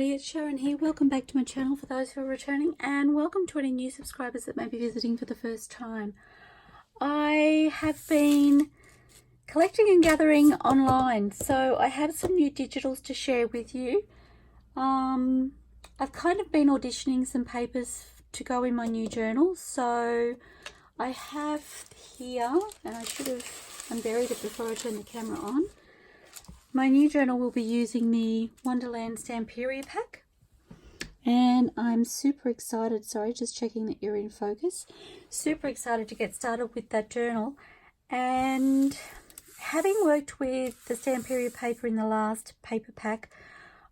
everybody, it's Sharon here. Welcome back to my channel for those who are returning, and welcome to any new subscribers that may be visiting for the first time. I have been collecting and gathering online, so I have some new digitals to share with you. I've kind of been auditioning some papers to go in my new journal, so I have here, and I should have unburied it before I turn the camera on. My new journal will be using the Wonderland Stamperia pack, and I'm super excited. Sorry, just checking that you're in focus. Super excited to get started with that journal. And having worked with the Stamperia paper in the last paper pack,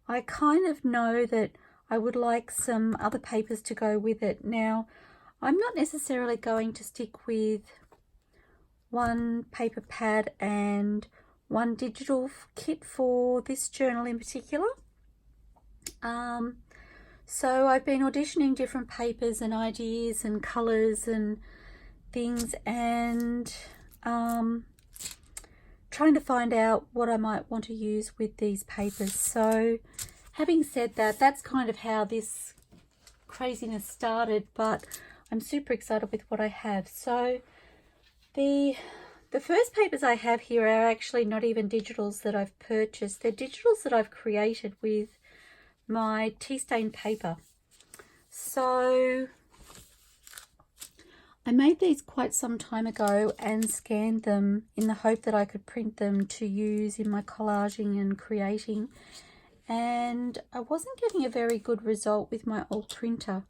I kind of know that I would like some other papers to go with it. Now, I'm not necessarily going to stick with one paper pad and one digital kit for this journal in particular. So I've been auditioning different papers and ideas and colours and things, and trying to find out what I might want to use with these papers. So having said that, that's kind of how this craziness started, but I'm super excited with what I have. So the first papers I have here are actually not even digitals that I've purchased. They're digitals that I've created with my tea stain paper. So I made these quite some time ago and scanned them in the hope that I could print them to use in my collaging and creating. And I wasn't getting a very good result with my old printer.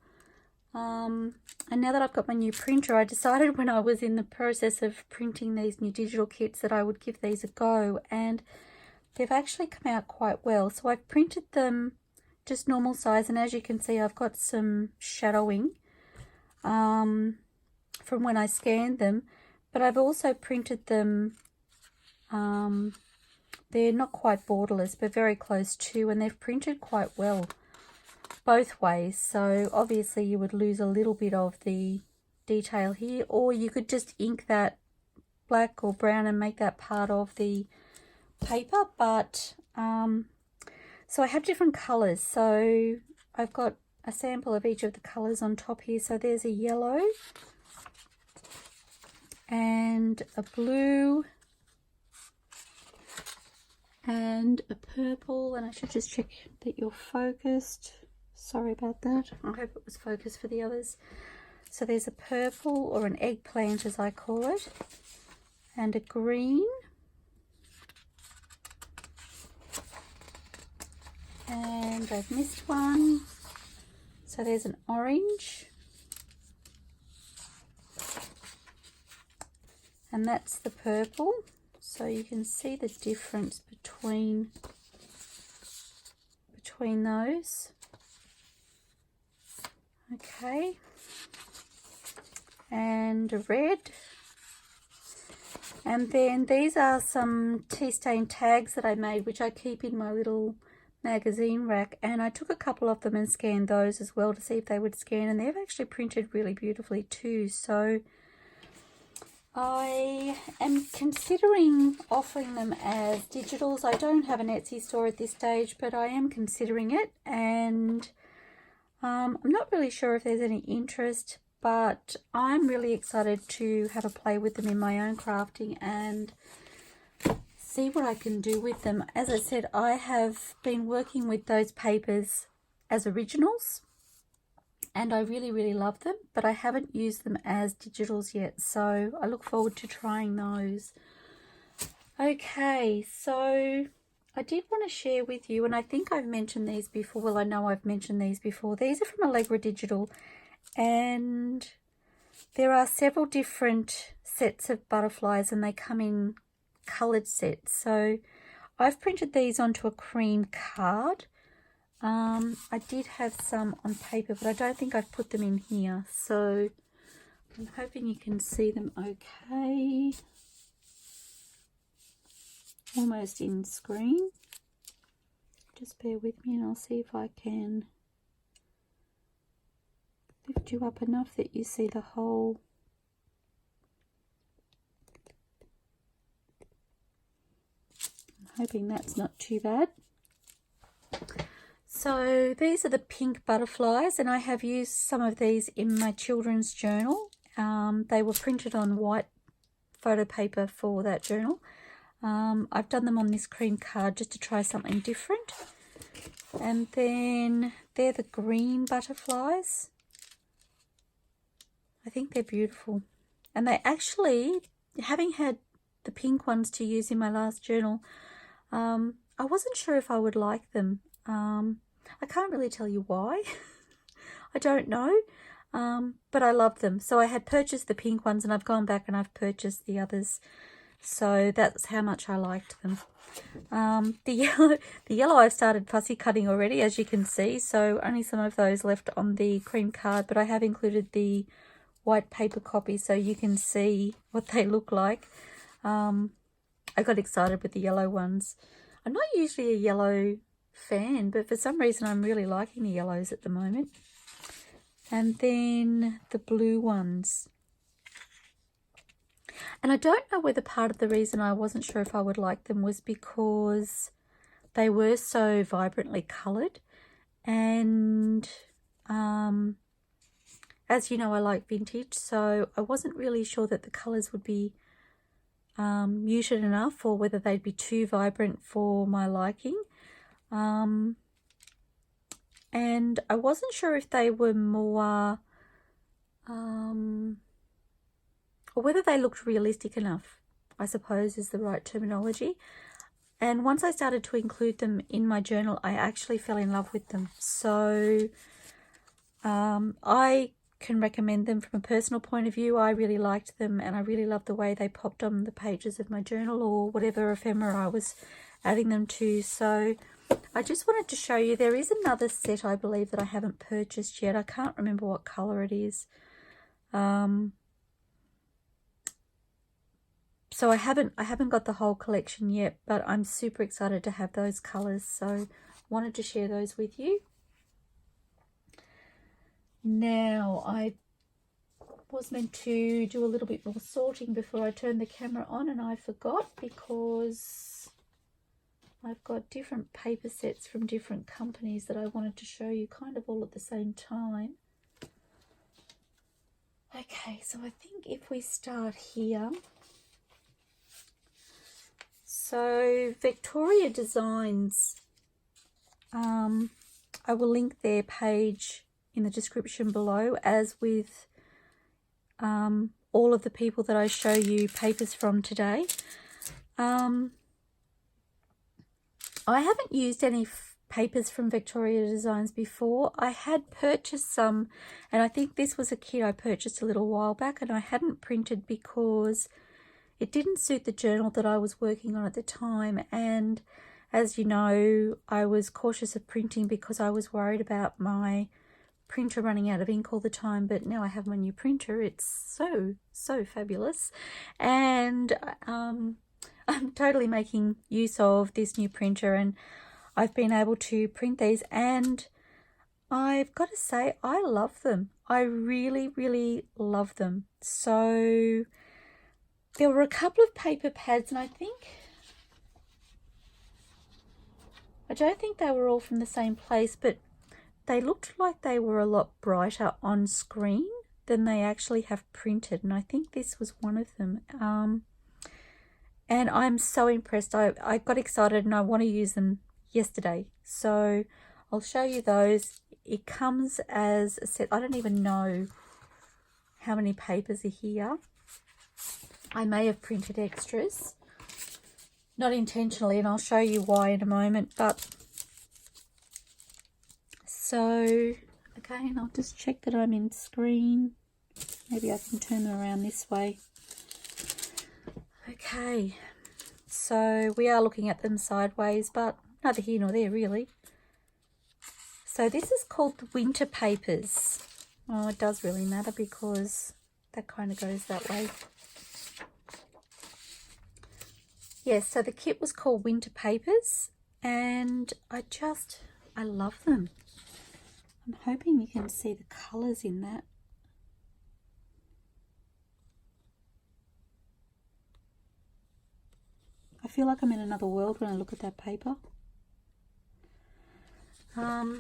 And now that I've got my new printer, I decided when I was in the process of printing these new digital kits that I would give these a go, and they've actually come out quite well. So I've printed them just normal size, and as you can see, I've got some shadowing from when I scanned them, but I've also printed them, they're not quite borderless but very close to, and they've printed quite well both ways. So obviously you would lose a little bit of the detail here, or you could just ink that black or brown and make that part of the paper. But so I have different colors, so I've got a sample of each of the colors on top here. So there's a yellow and a blue and a purple, and I should just check that you're focused. Sorry about that. I hope it was focused for the others. So there's a purple, or an eggplant as I call it, and a green, and I've missed one. So there's an orange, and that's the purple. So you can see the difference between those. Okay, and a red, and then these are some tea stain tags that I made, which I keep in my little magazine rack, and I took a couple of them and scanned those as well to see if they would scan, and they've actually printed really beautifully too. So I am considering offering them as digitals. I don't have an Etsy store at this stage, but I am considering it, and I'm not really sure if there's any interest, but I'm really excited to have a play with them in my own crafting and see what I can do with them. As I said, I have been working with those papers as originals, and I really love them, but I haven't used them as digitals yet, so I look forward to trying those. Okay, so I did want to share with you, and I think I've mentioned these before. Well, I know I've mentioned these before. These are from Allegradigital, and there are several different sets of butterflies, and they come in coloured sets. So I've printed these onto a cream card. I did have some on paper, but I don't think I've put them in here. So I'm hoping you can see them okay. Almost in screen. Just bear with me and I'll see if I can lift you up enough that you see the whole. I'm hoping that's not too bad. So these are the pink butterflies, and I have used some of these in my children's journal. They were printed on white photo paper for that journal. I've done them on this cream card just to try something different. And then they're the green butterflies. I think they're beautiful. And they actually, having had the pink ones to use in my last journal, I wasn't sure if I would like them. I can't really tell you why. I don't know. But I love them. So I had purchased the pink ones, and I've gone back and I've purchased the others. So that's how much I liked them. The yellow I've started fussy cutting already, as you can see. So only some of those left on the cream card, but I have included the white paper copy so you can see what they look like. I got excited with the yellow ones. I'm not usually a yellow fan, but for some reason I'm really liking the yellows at the moment. And then the blue ones. And I don't know whether part of the reason I wasn't sure if I would like them was because they were so vibrantly coloured. And as you know, I like vintage, so I wasn't really sure that the colours would be muted enough, or whether they'd be too vibrant for my liking. And I wasn't sure if they were more, or whether they looked realistic enough, I suppose is the right terminology. And once I started to include them in my journal, I actually fell in love with them. So I can recommend them from a personal point of view. I really liked them, and I really loved the way they popped on the pages of my journal or whatever ephemera I was adding them to. So I just wanted to show you, there is another set I believe that I haven't purchased yet. I can't remember what colour it is. So I haven't got the whole collection yet, but I'm super excited to have those colours. So wanted to share those with you. Now, I was meant to do a little bit more sorting before I turned the camera on, and I forgot because I've got different paper sets from different companies that I wanted to show you kind of all at the same time. Okay, so I think if we start here. So Vectoria Designs, I will link their page in the description below, as with all of the people that I show you papers from today. I haven't used any papers from Vectoria Designs before. I had purchased some, and I think this was a kit I purchased a little while back, and I hadn't printed because it didn't suit the journal that I was working on at the time. And as you know, I was cautious of printing because I was worried about my printer running out of ink all the time. But now I have my new printer. It's so fabulous, and I'm totally making use of this new printer, and I've been able to print these, and I've got to say I love them. I really love them. So there were a couple of paper pads, and I don't think they were all from the same place, but they looked like they were a lot brighter on screen than they actually have printed, and I think this was one of them. And I'm so impressed. I got excited and I want to use them yesterday. So I'll show you those. It comes as a set. I don't even know how many papers are here. I may have printed extras, not intentionally, and I'll show you why in a moment. But so, okay, and I'll just check that I'm in screen. Maybe I can turn it around this way. Okay, so we are looking at them sideways, but neither here nor there really. So this is called the winter papers. Oh, it does really matter because that kind of goes that way. Yes, so the kit was called Winter Papers, and I love them. I'm hoping you can see the colours in that. I feel like I'm in another world when I look at that paper. Okay,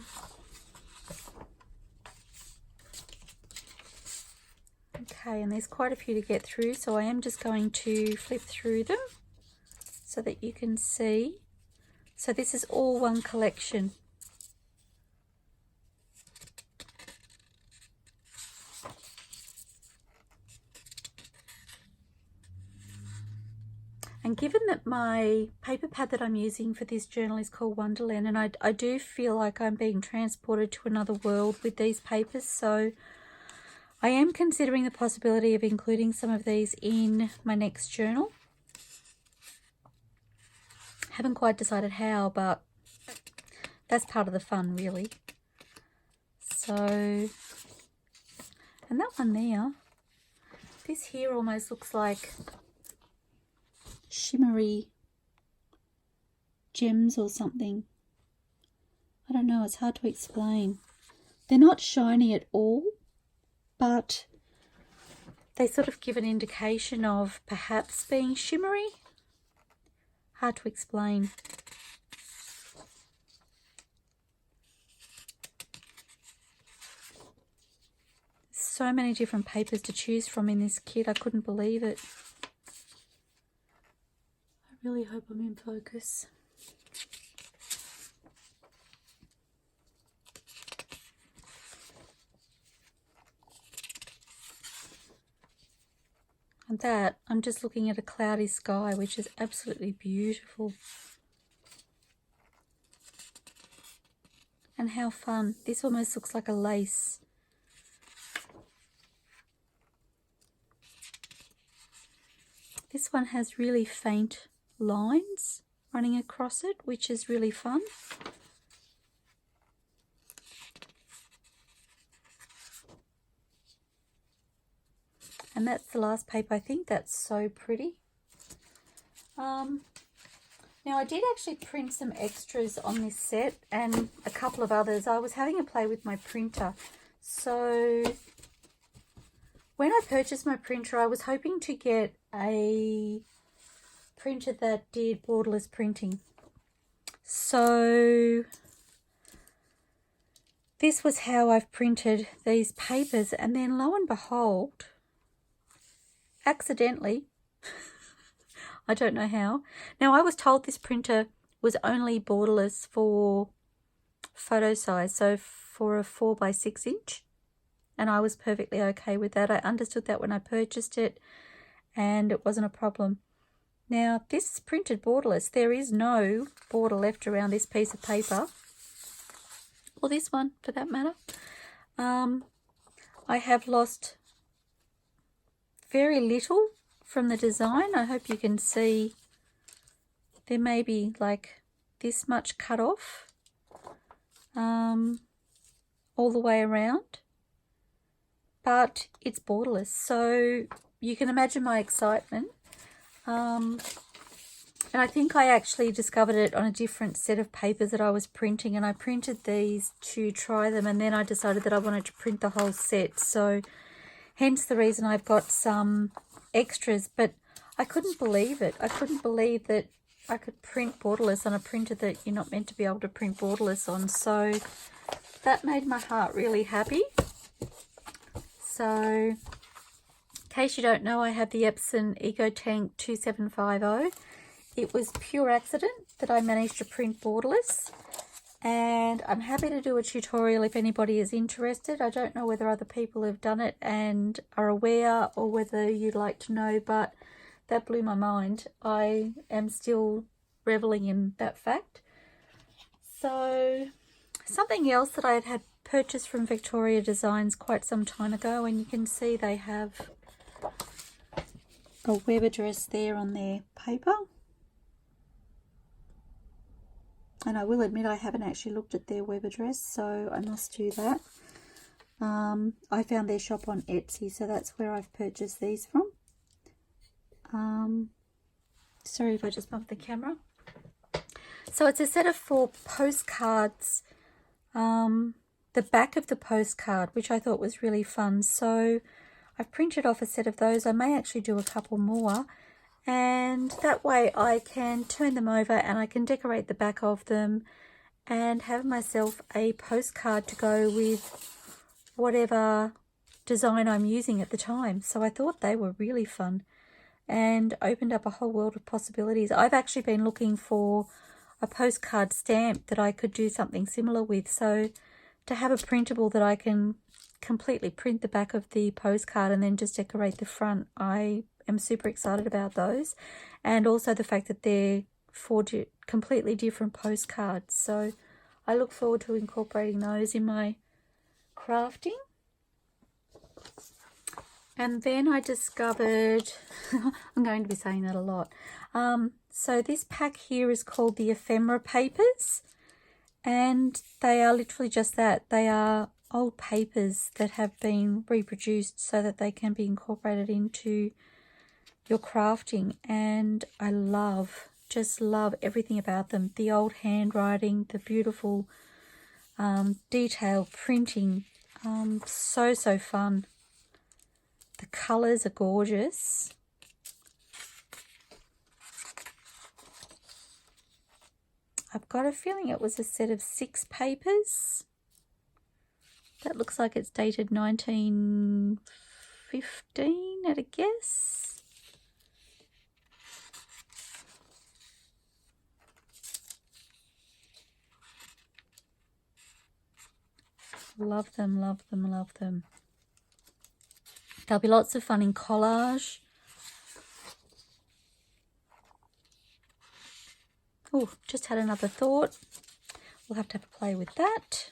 and there's quite a few to get through, so I am just going to flip through them so that you can see. So this is all one collection. And given that my paper pad that I'm using for this journal is called Wonderland, and I do feel like I'm being transported to another world with these papers, so I am considering the possibility of including some of these in my next journal. Haven't quite decided how, but that's part of the fun, really. So, and that one there, this here almost looks like shimmery gems or something. I don't know, it's hard to explain. They're not shiny at all, but they sort of give an indication of perhaps being shimmery. Hard to explain. So many different papers to choose from in this kit, I couldn't believe it. I really hope I'm in focus. And that, I'm just looking at a cloudy sky, which is absolutely beautiful. And how fun. This almost looks like a lace. This one has really faint lines running across it, which is really fun. And that's the last paper. I think that's so pretty. Now I did actually print some extras on this set and a couple of others. I was having a play with my printer. So when I purchased my printer, I was hoping to get a printer that did borderless printing. So this was how I've printed these papers, and then lo and behold, accidentally, I don't know how. Now I was told this printer was only borderless for photo size, so for a 4x6 inch, and I was perfectly okay with that. I understood that when I purchased it, and it wasn't a problem. Now this is printed borderless. There is no border left around this piece of paper, or this one for that matter. I have lost very little from the design. I hope you can see there may be like this much cut off all the way around, but it's borderless, so you can imagine my excitement. And I think I actually discovered it on a different set of papers that I was printing, and I printed these to try them, and then I decided that I wanted to print the whole set, so hence the reason I've got some extras. But I couldn't believe it. I couldn't believe that I could print borderless on a printer that you're not meant to be able to print borderless on, so that made my heart really happy. So in case you don't know, I have the Epson EcoTank 2750. It was pure accident that I managed to print borderless, and I'm happy to do a tutorial if anybody is interested. I don't know whether other people have done it and are aware, or whether you'd like to know, but that blew my mind. I am still reveling in that fact. So something else that I had purchased from Vectoria Designs quite some time ago, and you can see they have a web address there on their paper. And I will admit I haven't actually looked at their web address, so I must do that. I found their shop on Etsy, so that's where I've purchased these from. Sorry if I just bumped the camera. So it's a set of 4 postcards. The back of the postcard, which I thought was really fun. So I've printed off a set of those. I may actually do a couple more, and that way I can turn them over and I can decorate the back of them, and have myself a postcard to go with whatever design I'm using at the time. So I thought they were really fun and opened up a whole world of possibilities. I've actually been looking for a postcard stamp that I could do something similar with. So to have a printable that I can completely print the back of the postcard and then just decorate the front, I am super excited about those. And also the fact that they're four completely different postcards. So I look forward to incorporating those in my crafting. And then I discovered, I'm going to be saying that a lot. So this pack here is called the Ephemera Papers, and they are literally just that. They are old papers that have been reproduced so that they can be incorporated into your crafting. And I just love everything about them. The old handwriting, the beautiful detailed printing, so fun. The colours are gorgeous. I've got a feeling it was a set of 6 papers. That looks like it's dated 1915 at a guess. Love them, love them, love them. There'll be lots of fun in collage. Oh, just had another thought. We'll have to have a play with that.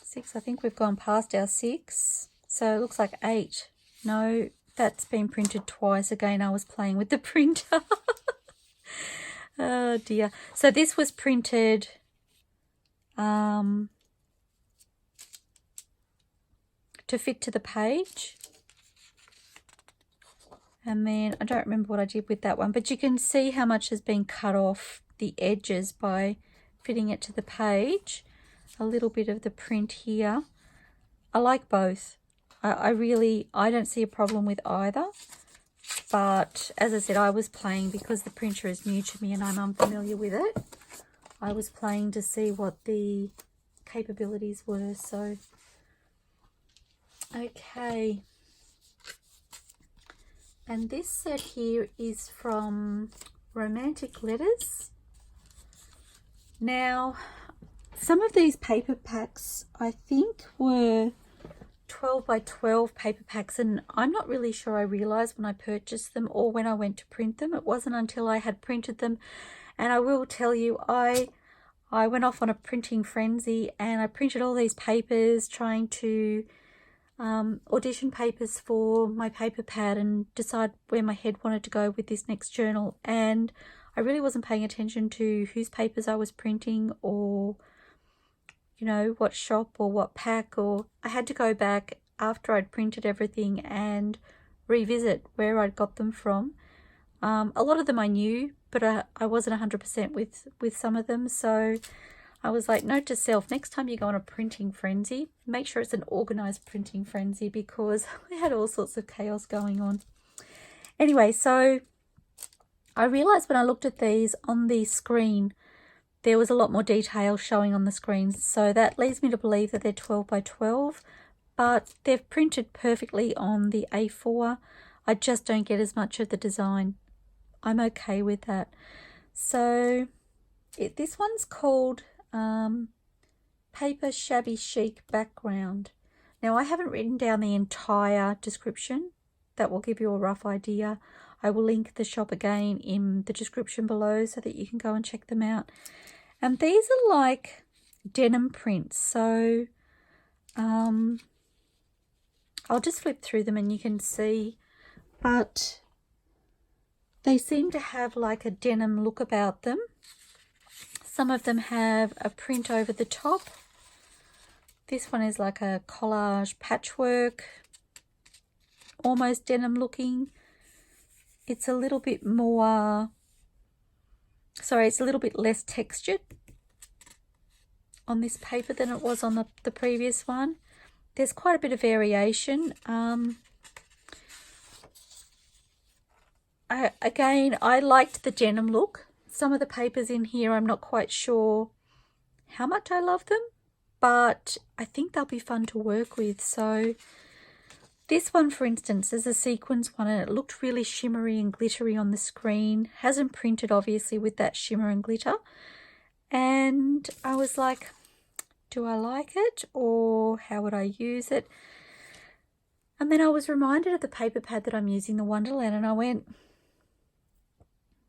Six, I think we've gone past our 6. So it looks like 8. No, that's been printed twice. Again, I was playing with the printer. Oh dear. So this was printed to fit to the page. And then I don't remember what I did with that one, but you can see how much has been cut off the edges by fitting it to the page. A little bit of the print here. I like both. I don't see a problem with either. But as I said, I was playing because the printer is new to me and I'm unfamiliar with it. I was playing to see what the capabilities were. So, okay. And this set here is from Romantic Letters. Now, some of these paper packs I think were 12 by 12 paper packs, and I'm not really sure I realized when I purchased them or when I went to print them. It wasn't until I had printed them, and I will tell you, I went off on a printing frenzy and I printed all these papers trying to audition papers for my paper pad and decide where my head wanted to go with this next journal. And I really wasn't paying attention to whose papers I was printing, or you know, what shop or what pack, or I had to go back after I'd printed everything and revisit where I'd got them from. A lot of them I knew, but I wasn't 100% with some of them. So I was like, note to self, next time you go on a printing frenzy, make sure it's an organized printing frenzy, because I had all sorts of chaos going on. Anyway, so I realized when I looked at these on the screen, there was a lot more detail showing on the screen. So that leads me to believe that they're 12 by 12, but they've printed perfectly on the A4. I just don't get as much of the design. I'm okay with that. So this one's called Paper Shabby Chic Background. Now, I haven't written down the entire description. That will give you a rough idea. I will link the shop again in the description below so that you can go and check them out. And these are like denim prints. So I'll just flip through them and you can see. But they seem to have like a denim look about them. Some of them have a print over the top. This one is like a collage patchwork, almost denim looking. It's a little bit more, sorry, it's a little bit less textured on this paper than it was on the previous one. There's quite a bit of variation. again, I liked the denim look. Some of the papers in here, I'm not quite sure how much I love them, but I think they'll be fun to work with. So this one, for instance, is a sequins one, and it looked really shimmery and glittery on the screen. Hasn't printed, obviously, with that shimmer and glitter. And I was like, do I like it, or how would I use it? And then I was reminded of the paper pad that I'm using, the Wonderland, and I went,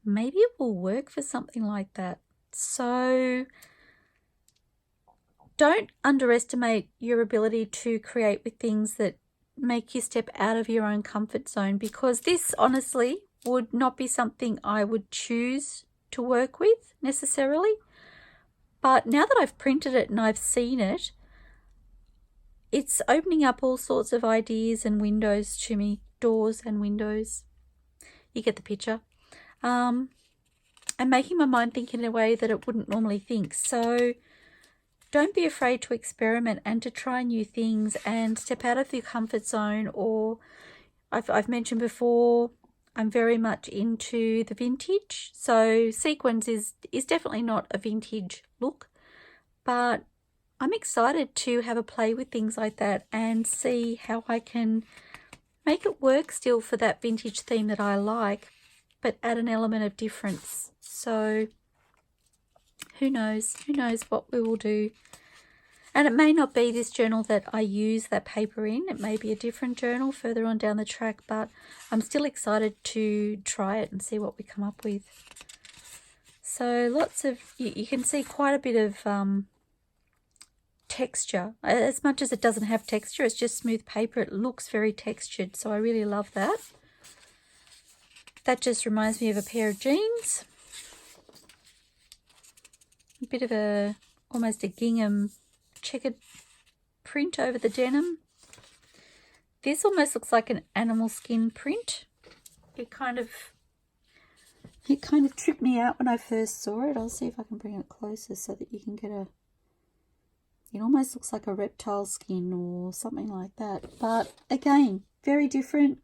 maybe it will work for something like that. So don't underestimate your ability to create with things that make you step out of your own comfort zone, because this honestly would not be something I would choose to work with necessarily. But now that I've printed it and I've seen it, it's opening up all sorts of ideas and windows to me, doors and windows. You get the picture. And making my mind think in a way that it wouldn't normally think. So don't be afraid to experiment and to try new things and step out of your comfort zone. Or I've mentioned before, I'm very much into the vintage. So sequins is definitely not a vintage look, but I'm excited to have a play with things like that and see how I can make it work still for that vintage theme that I like, but add an element of difference. So who knows what we will do. And it may not be this journal that I use that paper in. It may be a different journal further on down the track, but I'm still excited to try it and see what we come up with. So lots of, you can see quite a bit of texture. As much as it doesn't have texture, it's just smooth paper. It looks very textured, so I really love that. That just reminds me of a pair of jeans. A bit of almost a gingham checkered print over the denim. This almost looks like an animal skin print. It kind of tripped me out when I first saw it. I'll see if I can bring it closer so that you can get a, it almost looks like a reptile skin or something like that. But again, very different.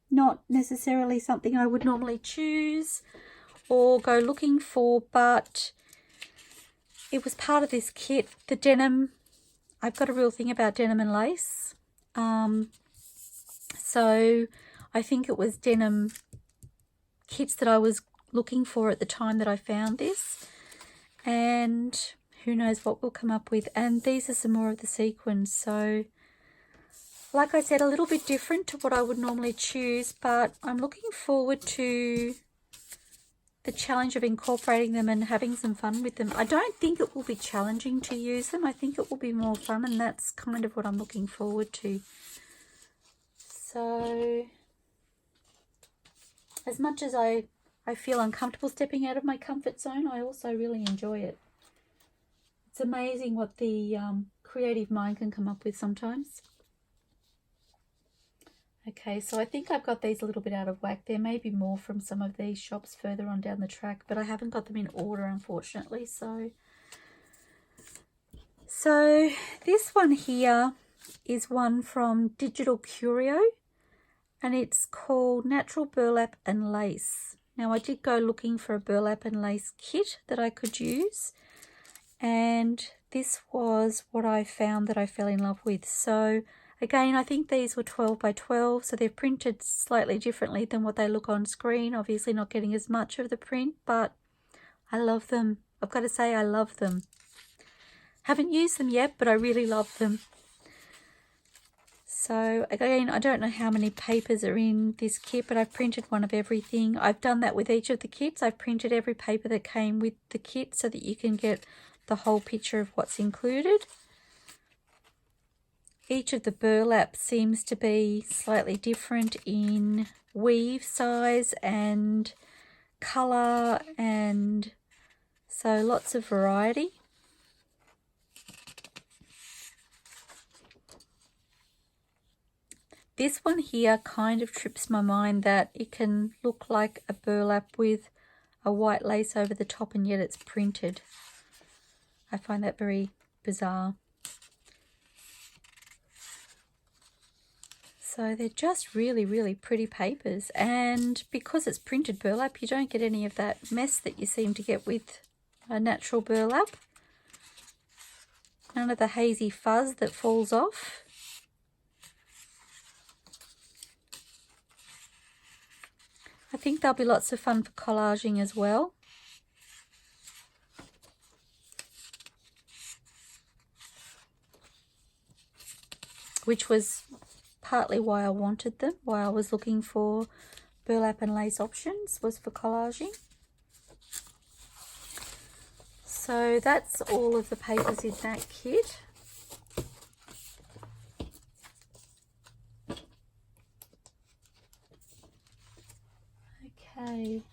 Not necessarily something I would normally choose or go looking for, but it was part of this kit. The denim, I've got a real thing about denim and lace. So I think it was denim kits that I was looking for at the time that I found this. And who knows what we'll come up with. And these are some more of the sequins. So like I said, a little bit different to what I would normally choose, but I'm looking forward to the challenge of incorporating them and having some fun with them. I don't think it will be challenging to use them. I think it will be more fun, and that's kind of what I'm looking forward to. So as much as I feel uncomfortable stepping out of my comfort zone, I also really enjoy it. It's amazing what the creative mind can come up with sometimes. Okay, so I think I've got these a little bit out of whack. There may be more from some of these shops further on down the track, but I haven't got them in order, unfortunately. So this one here is one from DigitalCurio, and it's called Natural Burlap and Lace. Now, I did go looking for a burlap and lace kit that I could use, and this was what I found that I fell in love with. So again, I think these were 12 by 12, so they're printed slightly differently than what they look on screen. Obviously not getting as much of the print, but I love them. I've got to say I love them. Haven't used them yet, but I really love them. So again, I don't know how many papers are in this kit, but I've printed one of everything. I've done that with each of the kits. I've printed every paper that came with the kit so that you can get the whole picture of what's included. Each of the burlap seems to be slightly different in weave size and colour, and so lots of variety. This one here kind of trips my mind that it can look like a burlap with a white lace over the top and yet it's printed. I find that very bizarre. So they're just really, really pretty papers. And because it's printed burlap, you don't get any of that mess that you seem to get with a natural burlap. None of the hazy fuzz that falls off. I think they'll be lots of fun for collaging as well. Which was partly why I wanted them, why I was looking for burlap and lace options, was for collaging. So that's all of the papers in that kit. Okay.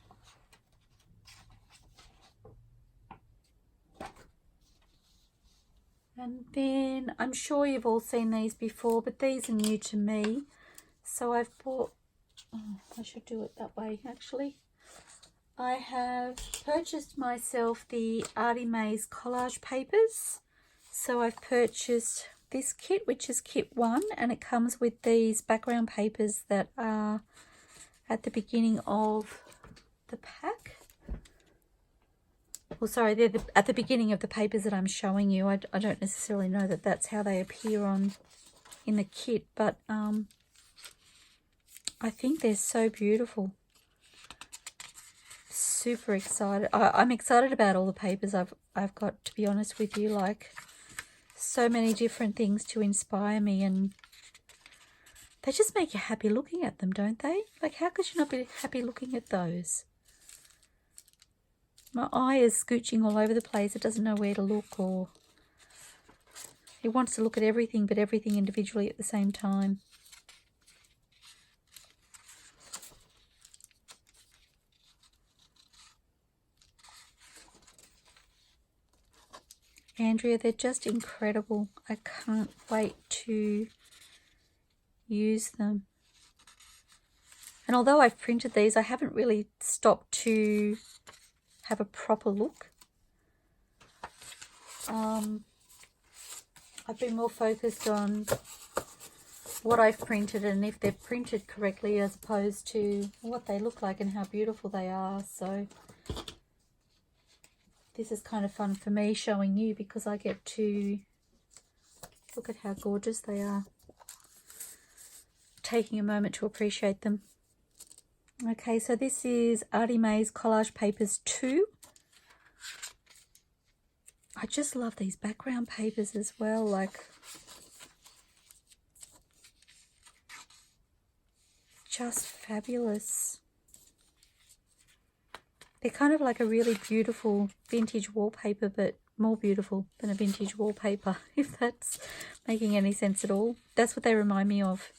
And then I'm sure you've all seen these before, but these are new to me. So I've bought, oh, I should do it that way actually. I have purchased myself the ARTYmaze collage papers. So I've purchased this kit, which is kit 1, and it comes with these background papers that are at the beginning of the pack. Well, sorry, they're at the beginning of the papers that I'm showing you. I don't necessarily know that that's how they appear in the kit, but I think they're so beautiful. Super excited. I'm excited about all the papers I've got, to be honest with you. Like, so many different things to inspire me, and they just make you happy looking at them, don't they? Like, how could you not be happy looking at those? My eye is scooching all over the place. It doesn't know where to look, or it wants to look at everything, but everything individually at the same time. Andrea, they're just incredible. I can't wait to use them. And although I've printed these, I haven't really stopped to have a proper look. I've been more focused on what I've printed and if they're printed correctly, as opposed to what they look like and how beautiful they are. So this is kind of fun for me showing you, because I get to look at how gorgeous they are, taking a moment to appreciate them. Okay, so this is ARTYmaze Collage Papers 2. I just love these background papers as well, like, just fabulous. They're kind of like a really beautiful vintage wallpaper, but more beautiful than a vintage wallpaper, if that's making any sense at all. That's what they remind me of.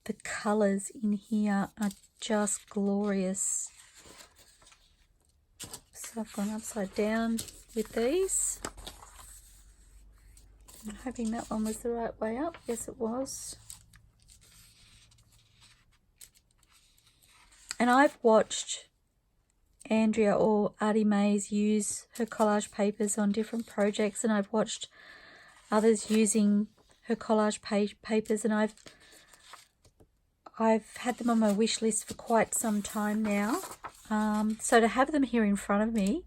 The colours in here are just glorious. So I've gone upside down with these. I'm hoping that one was the right way up. Yes, it was. And I've watched Andrea, or ARTYmaze, use her collage papers on different projects, and I've watched others using her collage papers, and I've had them on my wish list for quite some time now. So to have them here in front of me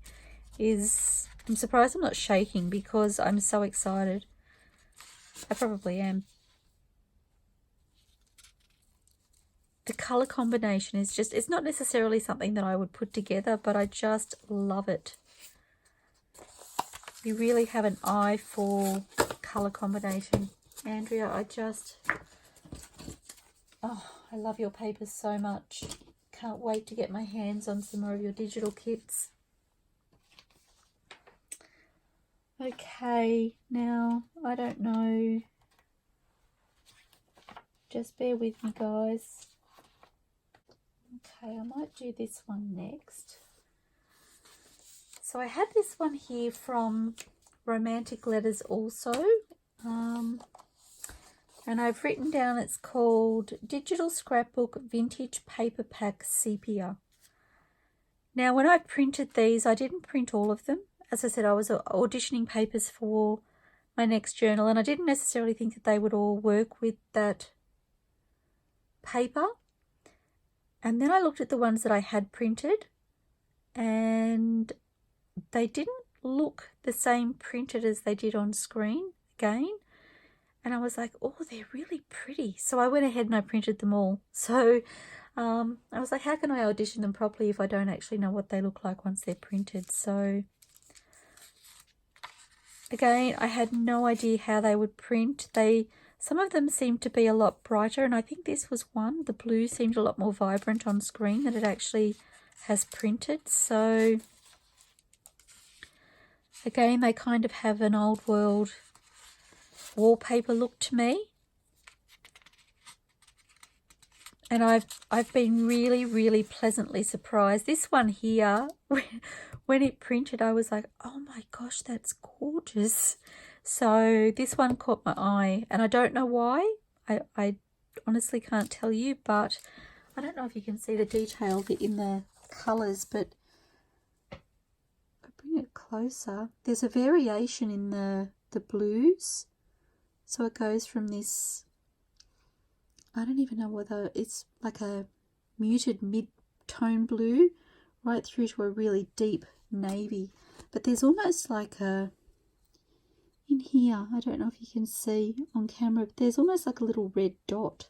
is, I'm surprised I'm not shaking, because I'm so excited. I probably am. The colour combination is just, it's not necessarily something that I would put together, but I just love it. You really have an eye for colour combination. Andrea, oh, I love your papers so much. Can't wait to get my hands on some more of your digital kits. Okay, now, I don't know. Just bear with me, guys. Okay, I might do this one next. So I had this one here from Romantic Letters also. And I've written down, it's called Digital Scrapbook Vintage Paper Pack Sepia. Now, when I printed these, I didn't print all of them. As I said, I was auditioning papers for my next journal, and I didn't necessarily think that they would all work with that paper. And then I looked at the ones that I had printed, and they didn't look the same printed as they did on screen again. And I was like, oh, they're really pretty. So I went ahead and I printed them all. So I was like, how can I audition them properly if I don't actually know what they look like once they're printed? So again, I had no idea how they would print. Some of them seemed to be a lot brighter, and I think this was one. The blue seemed a lot more vibrant on screen than it actually has printed. So again, they kind of have an old world wallpaper look to me. And I've been really, really pleasantly surprised. This one here, when it printed, I was like, oh my gosh, that's gorgeous. So this one caught my eye, and I don't know why. I honestly can't tell you, but I don't know if you can see the detail in the colours, but if I bring it closer, there's a variation in the blues. So it goes from this, I don't even know whether it's like a muted mid-tone blue right through to a really deep navy. But there's almost like a, in here, I don't know if you can see on camera, but there's almost like a little red dot,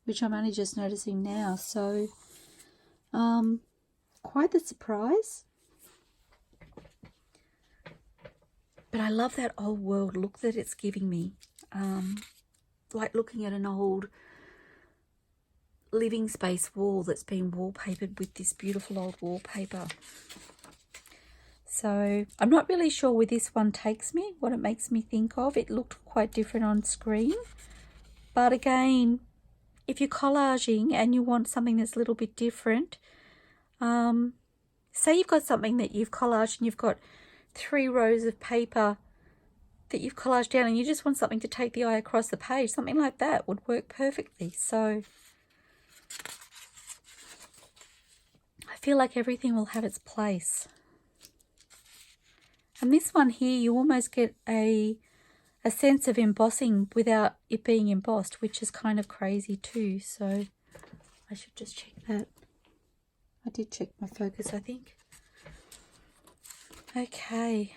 which I'm only just noticing now. So quite the surprise. But I love that old world look that it's giving me. Like looking at an old living space wall that's been wallpapered with this beautiful old wallpaper. So I'm not really sure where this one takes me, what it makes me think of. It looked quite different on screen. But again, if you're collaging and you want something that's a little bit different, say you've got something that you've collaged and you've got 3 rows of paper that you've collaged down and you just want something to take the eye across the page, something like that would work perfectly. So I feel like everything will have its place. And this one here, you almost get a sense of embossing without it being embossed, which is kind of crazy too. So I should just check that. I did check my focus, I think. Okay.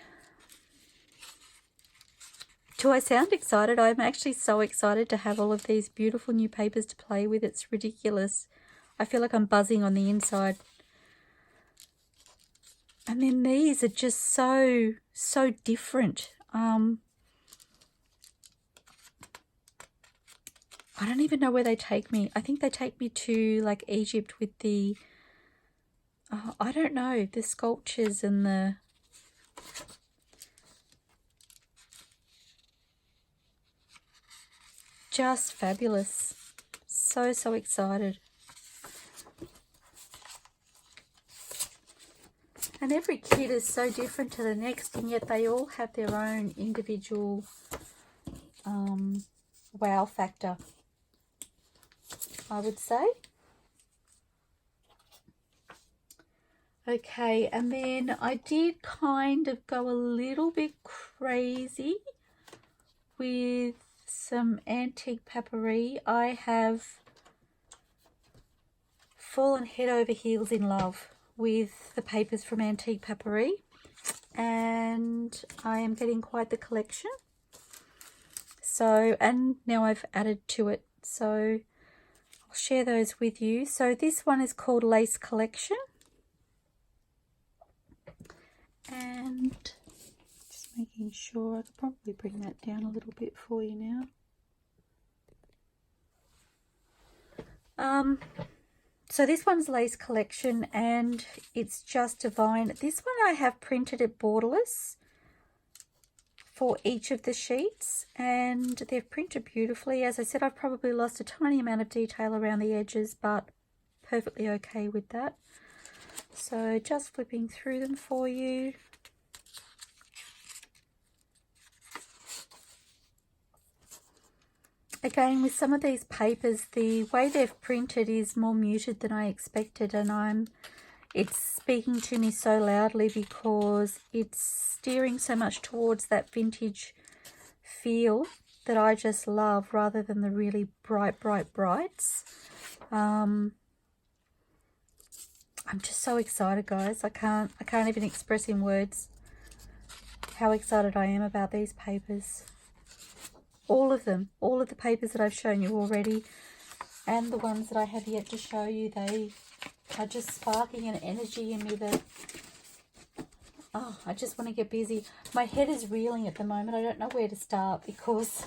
Do I sound excited? I'm actually so excited to have all of these beautiful new papers to play with. It's ridiculous. I feel like I'm buzzing on the inside. And then these are just so different. I don't even know where they take me. I think they take me to like Egypt with the, I don't know, the sculptures and the, just fabulous. So excited. And every kit is so different to the next, and yet they all have their own individual wow factor, I would say. Okay, and then I did kind of go a little bit crazy with some AntiquePaperie. I have fallen head over heels in love with the papers from AntiquePaperie, and I am getting quite the collection. So, and now I've added to it, so I'll share those with you. So this one is called Lace Collection, and just making sure, I could probably bring that down a little bit for you now. So this one's Lace Collection, and it's just divine. This one I have printed it borderless for each of the sheets, and they've printed beautifully. As I said, I've probably lost a tiny amount of detail around the edges, but perfectly okay with that. So just flipping through them for you. Again, with some of these papers, the way they've printed is more muted than I expected, and it's speaking to me so loudly because it's steering so much towards that vintage feel that I just love, rather than the really brights. I'm just so excited, guys. I can't even express in words how excited I am about these papers. All of them, all of the papers that I've shown you already, and the ones that I have yet to show you, they are just sparking an energy in me that, oh, I just want to get busy. My head is reeling at the moment. I don't know where to start, because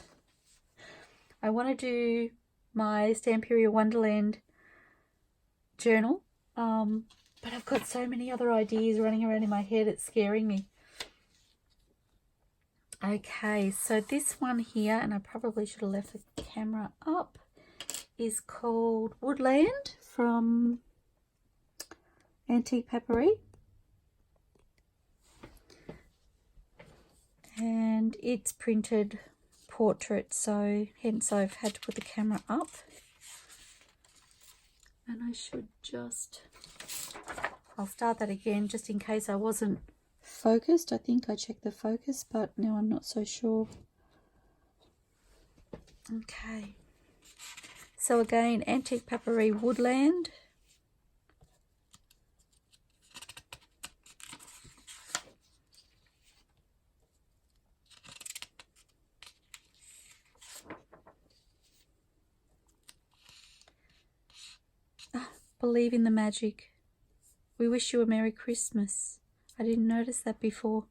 I want to do my Stamperia Wonderland journal, but I've got so many other ideas running around in my head, it's scaring me. Okay, so this one here, and I probably should have left the camera up, is called Woodland from AntiquePaperie. And it's printed portrait, so hence I've had to put the camera up. And I should just, I'll start that again just in case I wasn't focused. I think I checked the focus, but now I'm not so sure. Okay, so again, AntiquePaperie Woodland. Believe in the magic. We wish you a Merry Christmas. I didn't notice that before.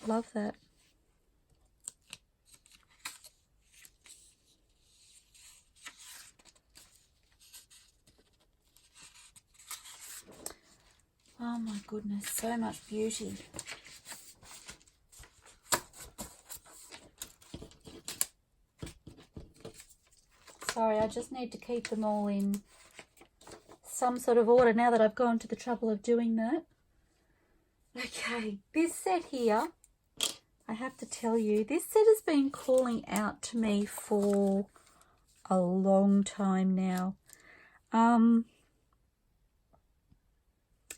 Love that. Oh my goodness, so much beauty. Sorry, I just need to keep them all in some sort of order now that I've gone to the trouble of doing that. Okay, this set here, I have to tell you, this set has been calling out to me for a long time now.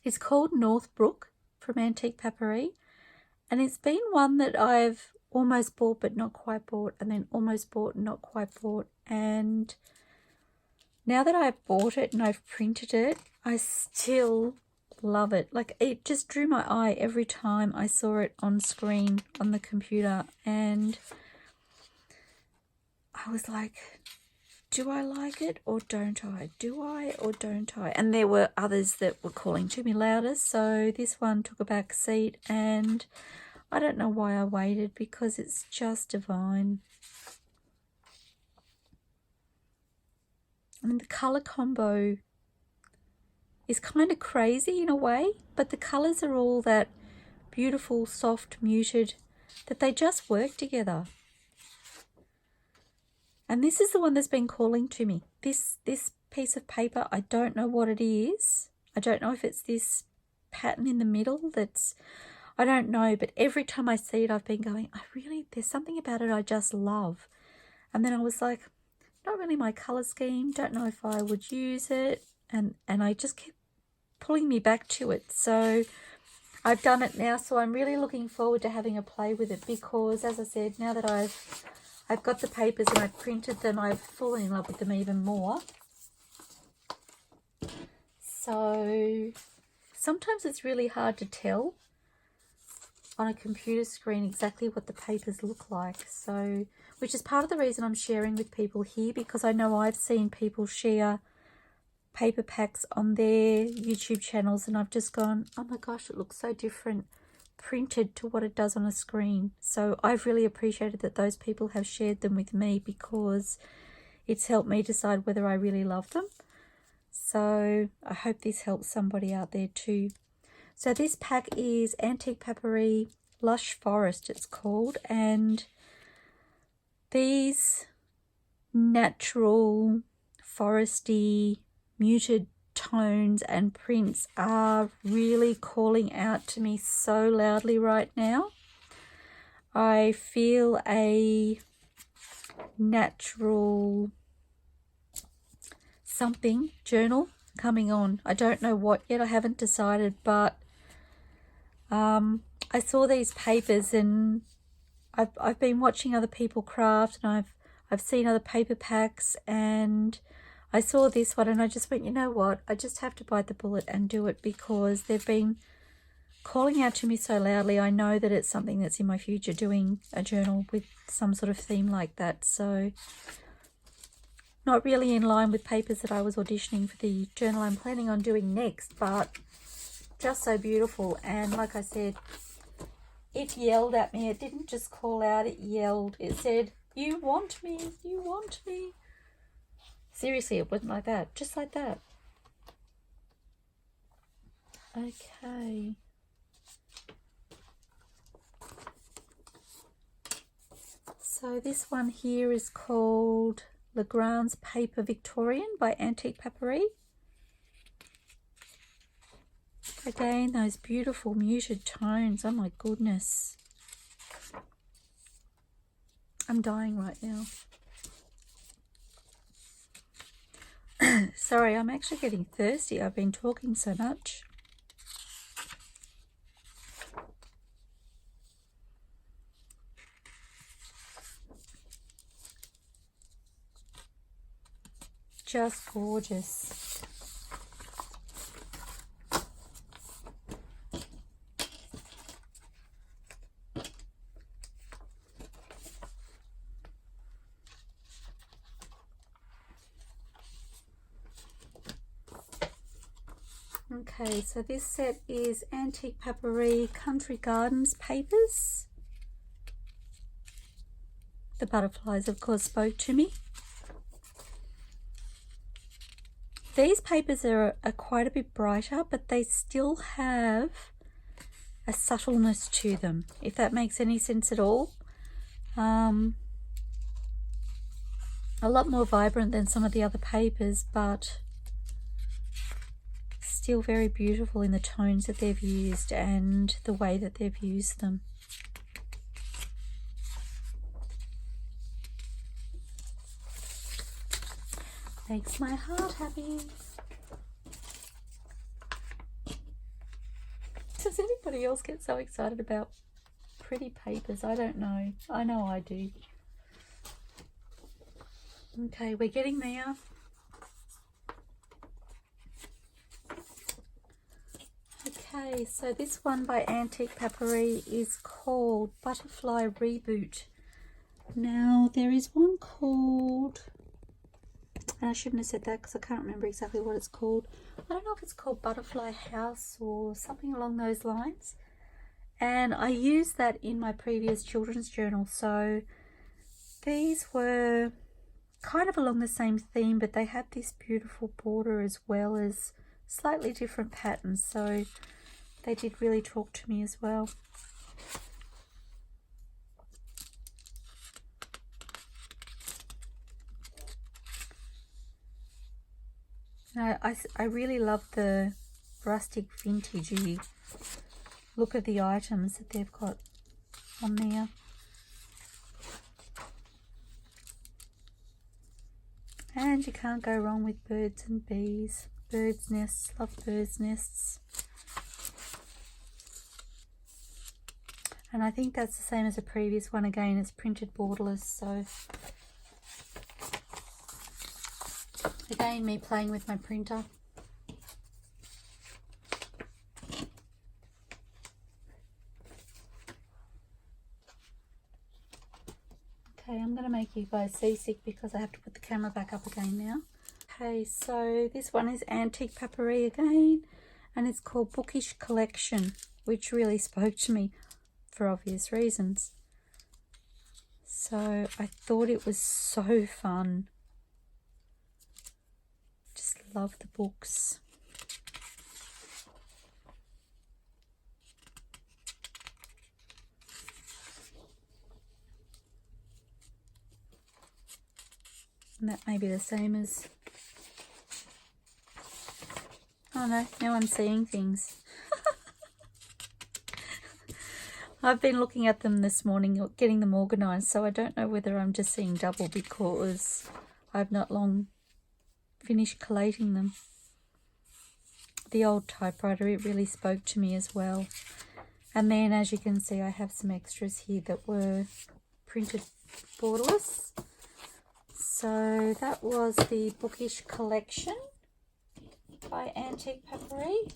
It's called Northbrook from AntiquePaperie, and it's been one that I've almost bought but not quite bought, and then almost bought and not quite bought. And now that I've bought it and I've printed it, I still love it. Like, it just drew my eye every time I saw it on screen on the computer, and I was like, do I like it or don't I? Do I or don't I? And there were others that were calling to me louder, so this one took a back seat, and I don't know why I waited, because it's just divine. I mean, the colour combo is kind of crazy in a way, but the colours are all that beautiful, soft, muted, that they just work together. And this is the one that's been calling to me. This piece of paper, I don't know what it is. I don't know if it's this pattern in the middle that's, I don't know, but every time I see it, I've been going, there's something about it I just love. And then I was like, not really my colour scheme, don't know if I would use it. And I just kept pulling me back to it. So I've done it now, so I'm really looking forward to having a play with it, because, as I said, now that I've got the papers and I've printed them, I've fallen in love with them even more. So sometimes it's really hard to tell on a computer screen exactly what the papers look like. So, which is part of the reason I'm sharing with people here, because I know I've seen people share paper packs on their YouTube channels, and I've just gone, oh my gosh, it looks so different printed to what it does on a screen. So I've really appreciated that those people have shared them with me, because it's helped me decide whether I really love them. So I hope this helps somebody out there too. So this pack is AntiquePaperie Lush Forest, it's called, and these natural foresty muted tones and prints are really calling out to me so loudly right now. I feel a natural something journal coming on. I don't know what yet. I haven't decided, but I saw these papers and I've been watching other people craft, and I've seen other paper packs, and I saw this one and I just went, you know what, I just have to bite the bullet and do it, because they've been calling out to me so loudly. I know that it's something that's in my future, doing a journal with some sort of theme like that. So not really in line with papers that I was auditioning for the journal I'm planning on doing next, but just so beautiful. And like I said, it yelled at me. It didn't just call out, it yelled. It said, you want me, you want me. Seriously, it wasn't like that, just like that. Okay. So this one here is called Legrand's Paper Victorian by AntiquePaperie. Again, those beautiful muted tones. Oh my goodness. I'm dying right now. Sorry, I'm actually getting thirsty. I've been talking so much. Just gorgeous. Okay, so this set is AntiquePaperie Country Gardens papers. The butterflies, of course, spoke to me. These papers are quite a bit brighter, but they still have a subtleness to them, if that makes any sense at all. A lot more vibrant than some of the other papers, but still very beautiful in the tones that they've used and the way that they've used them. Makes my heart happy. Does anybody else get so excited about pretty papers? I don't know. I know I do. Okay, we're getting there. Okay, so this one by AntiquePaperie is called Butterfly Reboot. Now, there is one called, and I shouldn't have said that because I can't remember exactly what it's called. I don't know if it's called Butterfly House or something along those lines. And I used that in my previous children's journal. So these were kind of along the same theme, but they had this beautiful border as well as slightly different patterns. So they did really talk to me as well. Now, I really love the rustic vintagey look of the items that they've got on there. And you can't go wrong with birds and bees. Birds' nests, love birds' nests. And I think that's the same as the previous one. Again, it's printed borderless, so again, me playing with my printer. Okay, I'm going to make you guys seasick because I have to put the camera back up again now. Okay, so this one is AntiquePaperie again, and it's called Bookish Collection, which really spoke to me for obvious reasons. So I thought it was so fun. Just love the books. And that may be the same as, oh no, now I'm seeing things. I've been looking at them this morning, getting them organised, so I don't know whether I'm just seeing double because I've not long finished collating them. the old typewriter, it really spoke to me as well. And then, as you can see, I have some extras here that were printed borderless. So that was the Bookish Collection by AntiquePaperie.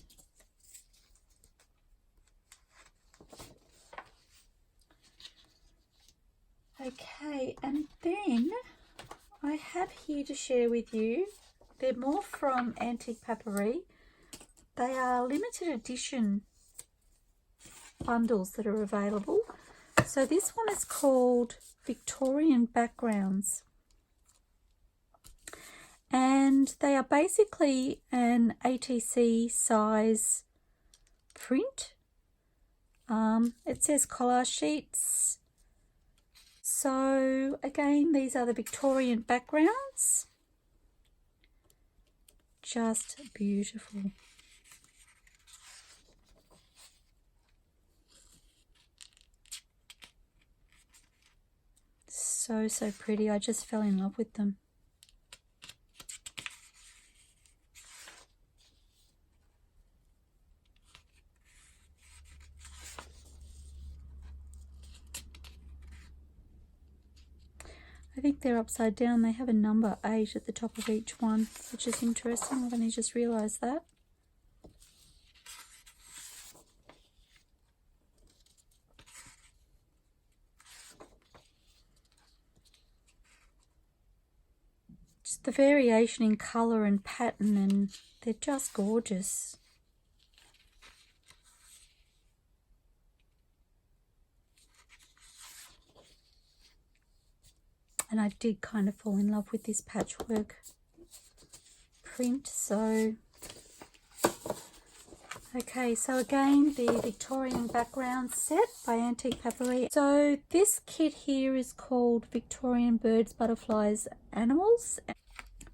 Okay, and then I have here to share with you, they're more from AntiquePaperie. They are limited edition bundles that are available. So this one is called Victorian Backgrounds. And they are basically an ATC size print. It says collage sheets. So again, these are the Victorian backgrounds. Just beautiful. So pretty. I just fell in love with them. I think they're upside down. They have a number 8 at the top of each one, which is interesting. I've only just realised that. Just the variation in colour and pattern, and they're just gorgeous. And I did kind of fall in love with this patchwork print. So, okay, so again, the Victorian Background set by AntiquePaperie. So this kit here is called Victorian Birds, Butterflies, Animals.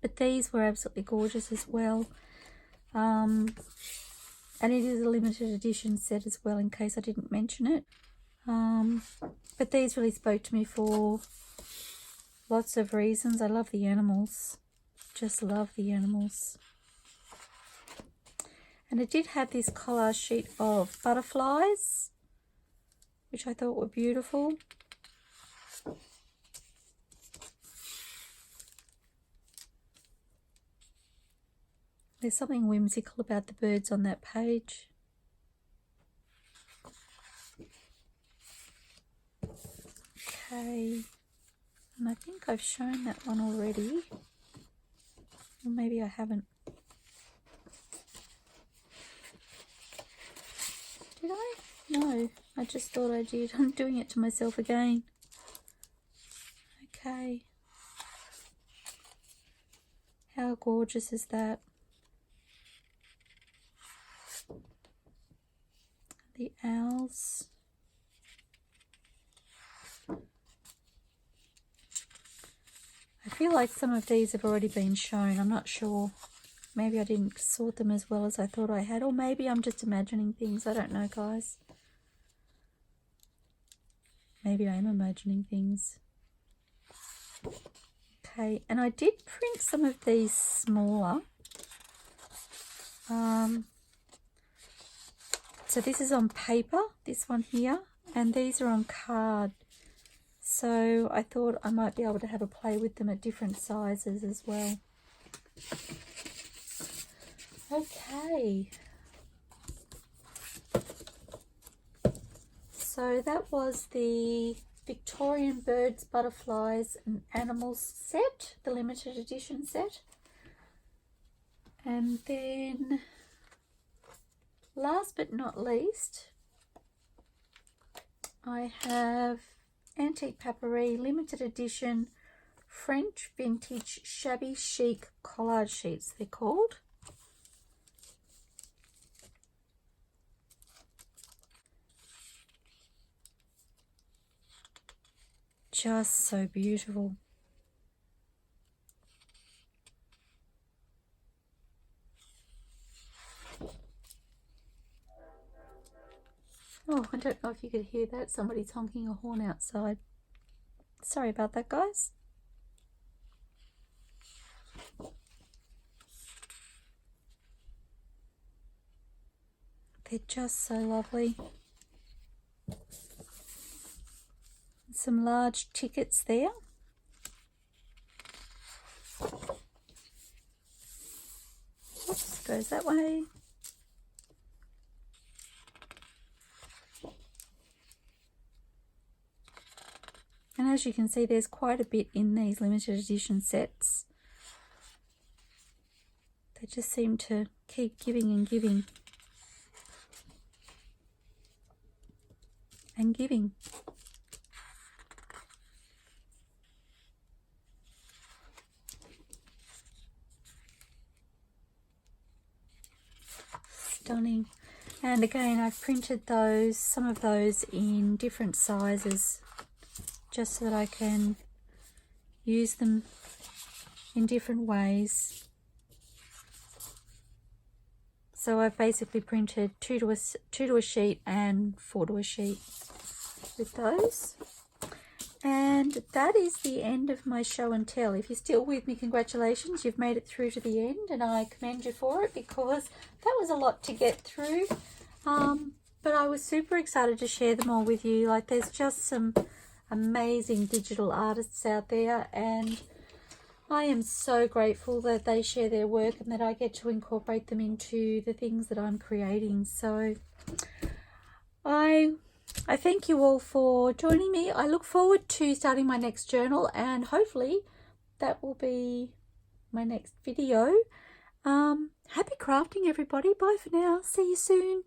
But these were absolutely gorgeous as well. And it is a limited edition set as well, in case I didn't mention it. But these really spoke to me for lots of reasons. I love the animals. Just love the animals. And it did have this collage sheet of butterflies, which I thought were beautiful. There's something whimsical about the birds on that page. Okay, and I think I've shown that one already. Or maybe I haven't. Did I? No, I just thought I did. I'm doing it to myself again. Okay. How gorgeous is that? The owls. I feel like some of these have already been shown. I'm not sure. Maybe I didn't sort them as well as I thought I had, or maybe I'm just imagining things. I don't know, guys. Maybe I am imagining things. Okay, and I did print some of these smaller. So this is on paper, this one here, and these are on card. So I thought I might be able to have a play with them at different sizes as well. Okay. So that was the Victorian Birds, Butterflies and Animals set, the limited edition set. And then last but not least, I have AntiquePaperie limited edition French vintage shabby chic collage sheets, they're called. Just so beautiful. Oh, I don't know if you could hear that. Somebody's honking a horn outside. Sorry about that, guys. They're just so lovely. Some large tickets there. Oops, goes that way. And as you can see, there's quite a bit in these limited edition sets. They just seem to keep giving and giving. And giving. Stunning. And again, I've printed those, some of those in different sizes, just so that I can use them in different ways. So I've basically printed 2 to a sheet and 4 to a sheet with those. And that is the end of my show and tell. If you're still with me, congratulations, you've made it through to the end, and I commend you for it, because that was a lot to get through. But I was super excited to share them all with you. Like, there's just some amazing digital artists out there, and I am so grateful that they share their work and that I get to incorporate them into the things that I'm creating. So I thank you all for joining me. I look forward to starting my next journal, and hopefully that will be my next video. Happy crafting, everybody. Bye for now. See you soon.